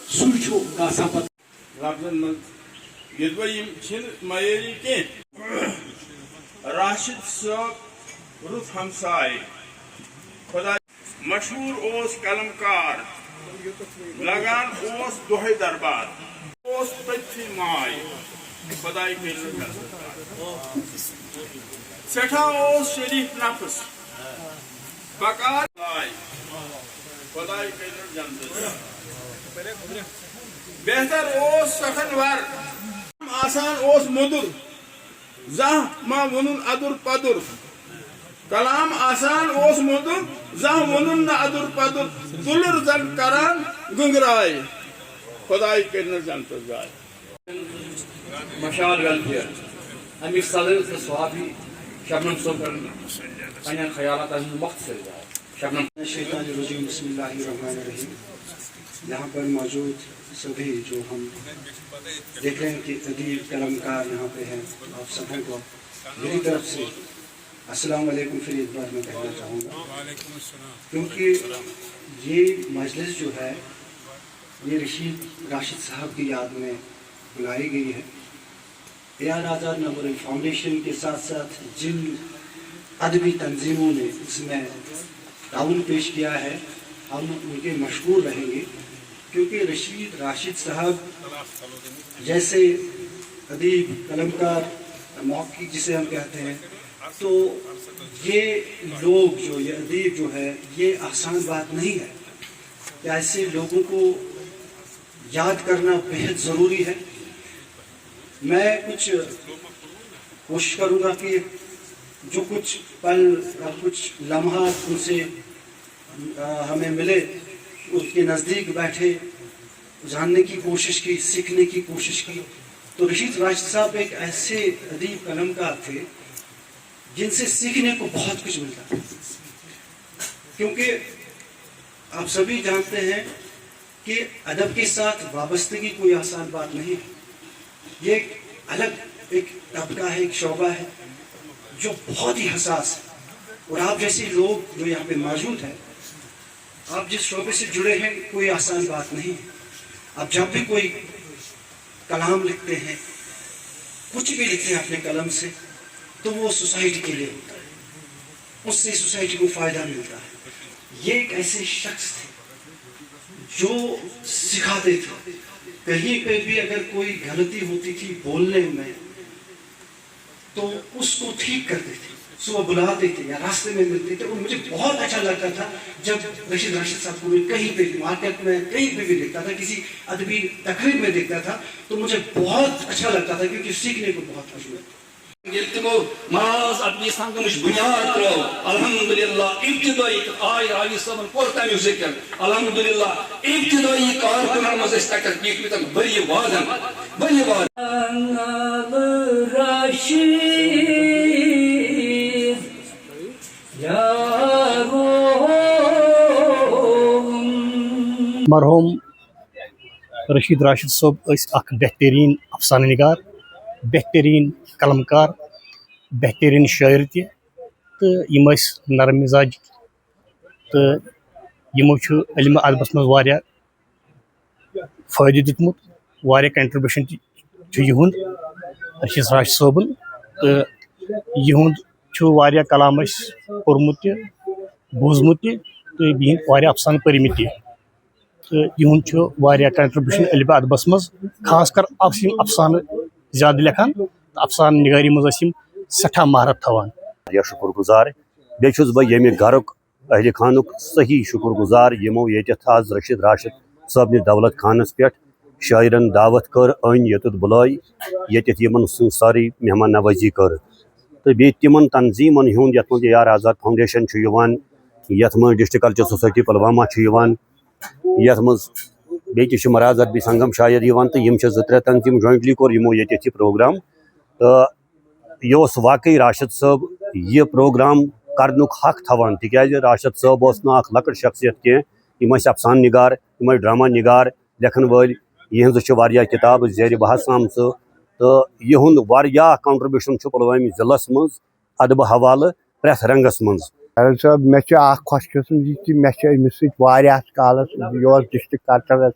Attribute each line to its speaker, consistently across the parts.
Speaker 1: سوچو گاسان پتہ
Speaker 2: لفظن من یدویم چھن معیاری کی راشد صاحب رُت ہمسائے خدا مشہور اوس قلمکار لگان اوس دۄہے دربار اوس پٔتھۍ ماے خداے کٔرِنۍ سٮ۪ٹھاہ اوس شریف نفس بکار لائے خداے کٔرِنۍ جنتس بہتر اوس سخن ور آسان اوس مدر زانٛہہ ما وونُن ادُر پدُر کلام آسان اوس مدر زانٛہہ وونُن نہٕ ادُر پدُر تُلُر زن کران گنگراے خداے کٔرِنۍ جنتس جاے
Speaker 1: مشال ویلفیئر امیک صدر تہٕ صحافی شبنم صٲبن پنٛنٮ۪ن خیالاتن ہٕنٛز مختصر جاے شبنم
Speaker 3: شیطان الرجیم بسم اللہ الرحمن الرحیم یہاں پر موجود سبھی جو ہم دیکھ رہے ہیں کہ ادیب قلمکار یہاں پہ ہیں آپ سبوں کو میری طرف سے السلام علیکم پھر ایک بار میں کہنا چاہوں گا کیونکہ یہ مجلس جو ہے یہ راشد صاحب کی یاد میں بلائی گئی ہے اے آر آزاد میموریل فاؤنڈیشن کے ساتھ ساتھ جن ادبی تنظیموں نے اس میں تعاون پیش کیا ہے ہم ان کے مشکور رہیں گے کیونکہ راشد صاحب جیسے ادیب قلمکار موقع جسے ہم کہتے ہیں تو یہ لوگ جو یہ ادیب جو ہے یہ آسان بات نہیں ہے کہ ایسے لوگوں کو یاد کرنا بہت ضروری ہے میں کچھ کوشش کروں گا کہ جو کچھ پل اور کچھ لمحات ان سے ہمیں ملے اس کے نزدیک بیٹھے جاننے کی کوشش کی سیکھنے کی کوشش کی تو راشد صاحب ایک ایسے ادیب قلمکار تھے جن سے سیکھنے کو بہت کچھ ملتا ہے کیونکہ آپ سبھی جانتے ہیں کہ ادب کے ساتھ وابستگی کوئی آسان بات نہیں ہے یہ ایک الگ ایک طبقہ ہے ایک شعبہ ہے جو بہت ہی حساس ہے اور آپ جیسے لوگ جو یہاں پہ موجود ہیں آپ جس شعبے سے جڑے ہیں کوئی آسان بات نہیں ہے آپ جب بھی کوئی کلام لکھتے ہیں کچھ بھی لکھتے ہیں اپنے قلم سے تو وہ سوسائٹی کے لیے ہوتا ہے اس سے سوسائٹی کو فائدہ ملتا ہے یہ ایک ایسے شخص تھے جو سکھاتے تھے کہیں پہ بھی اگر کوئی غلطی ہوتی تھی بولنے میں تو اس کو ٹھیک کرتے تھے صبح بلاتے تھے یا راستے میں ملتے تھے اور مجھے بہت اچھا لگتا تھا جب راشد صاحب کو میں کہیں پہ مارکیٹ میں کہیں پہ بھی دیکھتا تھا کسی ادبی تقریب میں دیکھتا تھا تو مجھے بہت اچھا لگتا تھا کیونکہ سیکھنے کو بہت کچھ ملتا
Speaker 4: تمو ماز ادبی سنگمش بنیاد ترو الحمدللہ ابتدائی آئی راوی صاحبن کور تمیو ذکر الحمدللہ ابتدائی کارکنن مز اس تک تک بری وادن
Speaker 5: مرحوم راشد صاحب اخ بہترین افسانہ نگار بہترین قلمکار بہترین شاعر تہ نرم مزاج تو یمو علم ادبس مز فائدہ دیتمت کنٹربیوشن یہند راشد صٲبن تو یہند کلام پورمت تہ بوزمت تہ تو افسانہ پرمت تہ تو یہند کنٹربیوشن علم ادبس مز خاص کر افسانہ زیادہ لکھان افسانہ نگاری مز سٹھا مہارت تھوان
Speaker 6: شکر گزار بیس بہ یمہ گھرک اہل خانک صحیح شکر گزار یمو یتھ آز راشد صاحب دولت خانس پہ شاعرن دعوت کر ان یوت بلائی یتھ یمن ساری مہمان نوازی کر تو بی تمن تنظیمن ہند یت مز اے آر آزاد فاؤنڈیشن یت مز ڈسٹرک کلچر سوسائٹی پلوامہ یت مز بیٚیہِ تہِ چھُ مراز ادبی سنگم شاید تو یم زٕ ترٛےٚ تنظیٖم جوائنٹلی کوٚر یمو ییٚتہِ یہِ پروگرام تہٕ یہِ اوس واقعی راشد صٲب یہِ پروگرام کرنُک حق تھاوان تِکیازِ راشد صٲب اوس نہٕ اکھ لۄکٕٹ شخصیت کینٛہہ یِم ٲسۍ افسانہٕ نگار یِم ٲسۍ ڈرامہ نگار لیکھن وٲلۍ یِہنٛزٕ چھِ واریاہ کِتابہٕ زیرِ بحث آمژٕ تہٕ یِہُنٛد واریاہ کنٹربیوشن چھُ پُلوٲمہِ ضلعس منٛز ادبہٕ حوالہٕ پرٛٮ۪تھ رنگس منٛز
Speaker 7: صٲب مےٚ چھِ اکھ خۄش قسم یہِ کہِ مےٚ چھِ أمِس سۭتۍ واریاہس کالس یہِ اوس ڈسٹرک کلچرس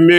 Speaker 8: MA